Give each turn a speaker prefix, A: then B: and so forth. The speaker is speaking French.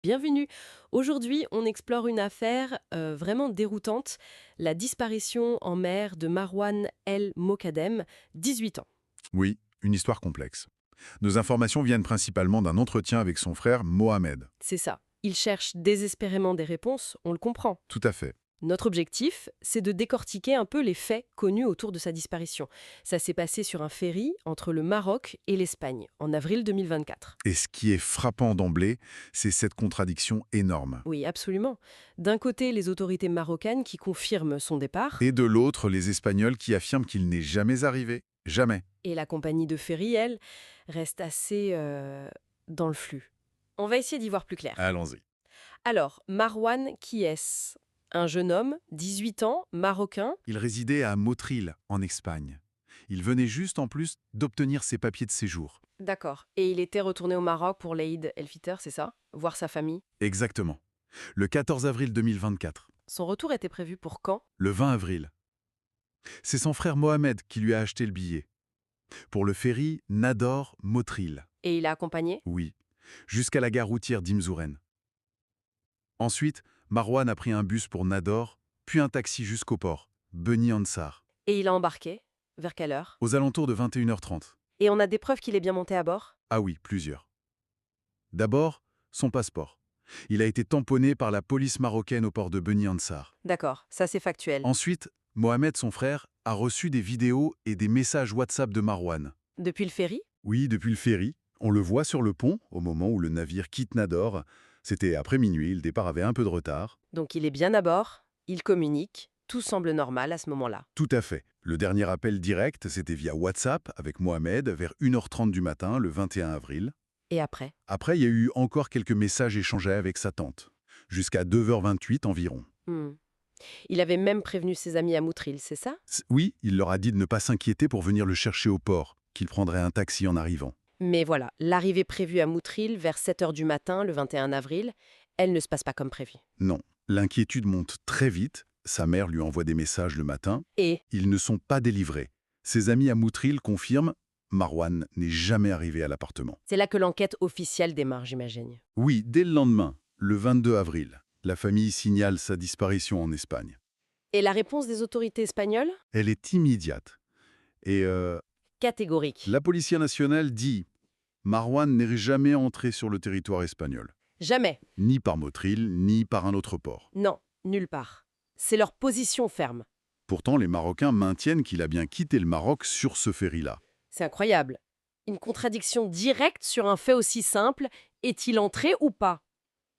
A: Bienvenue. Aujourd'hui, on explore une affaire vraiment déroutante, la disparition en mer de Marwan El Mokadem, 18 ans.
B: Oui, une histoire complexe. Nos informations viennent principalement d'un entretien avec son frère Mohamed.
A: C'est ça. Il cherche désespérément des réponses, on le comprend.
B: Tout à fait.
A: Notre objectif, c'est de décortiquer un peu les faits connus autour de sa disparition. Ça s'est passé sur un ferry entre le Maroc et l'Espagne, en avril 2024.
B: Et ce qui est frappant d'emblée, c'est cette contradiction énorme.
A: Oui, absolument. D'un côté, les autorités marocaines qui confirment son départ,
B: Et de l'autre, les Espagnols qui affirment qu'il n'est jamais arrivé. Jamais.
A: et la compagnie de ferry, elle, reste assez dans le flux. On va essayer d'y voir plus clair.
B: Allons-y.
A: Alors, Marwan, qui est-ce? Un jeune homme, 18 ans, marocain.
B: Il résidait à Motril, en Espagne. Il venait juste en plus d'obtenir ses papiers de séjour.
A: D'accord. Et il était retourné au Maroc pour l'Aïd el-Fitr, c'est ça? Voir sa famille.
B: Exactement. Le 14 avril 2024.
A: Son retour était prévu pour quand?
B: Le 20 avril. C'est son frère Mohamed qui lui a acheté le billet. Pour le ferry Nador Motril.
A: Et il a accompagné?
B: Oui, jusqu'à la gare routière d'Imzouren. Ensuite, Marwan a pris un bus pour Nador, puis un taxi jusqu'au port, Beni Ansar,
A: Et il a embarqué? Vers quelle heure?
B: aux alentours de 21h30.
A: Et on a des preuves qu'il est bien monté à bord?
B: Ah oui, plusieurs. D'abord, son passeport. Il a été tamponné par la police marocaine au port de Beni Ansar.
A: D'accord, ça c'est factuel.
B: Ensuite, Mohamed, son frère, a reçu des vidéos et des messages WhatsApp de Marwan.
A: Depuis le ferry?
B: Oui, depuis le ferry. On le voit sur le pont, au moment où le navire quitte Nador. C'était après minuit, le départ avait un peu de retard.
A: Donc il est bien à bord, il communique, tout semble normal à ce moment-là.
B: Tout à fait. Le dernier appel direct, c'était via WhatsApp avec Mohamed vers 1h30 du matin, le 21 avril.
A: Et après?
B: Après, il y a eu encore quelques messages échangés avec sa tante, jusqu'à 2h28 environ.
A: Hmm. Il avait même prévenu ses amis à Moutril, c'est ça?
B: Oui, il leur a dit de ne pas s'inquiéter pour venir le chercher au port, qu'il prendrait un taxi en arrivant.
A: Mais voilà, l'arrivée prévue à Moutril vers 7 heures du matin, le 21 avril, elle ne se passe pas comme prévu.
B: Non, l'inquiétude monte très vite. Sa mère lui envoie des messages le matin.
A: Et
B: Ils ne sont pas délivrés. Ses amis à Moutril confirment Marwan n'est jamais arrivé à l'appartement.
A: c'est là que l'enquête officielle démarre, j'imagine.
B: Oui, dès le lendemain, le 22 avril, la famille signale sa disparition en Espagne.
A: Et la réponse des autorités espagnoles?
B: Elle est immédiate. Et
A: Catégorique.
B: la Police nationale dit Marwan n'est jamais entré sur le territoire espagnol,
A: Jamais.
B: ni par Motril, ni par un autre port.
A: Non, nulle part. C'est leur position ferme.
B: Pourtant, les Marocains maintiennent qu'il a bien quitté le Maroc sur ce ferry-là.
A: C'est incroyable. Une contradiction directe sur un fait aussi simple. Est-il entré ou pas?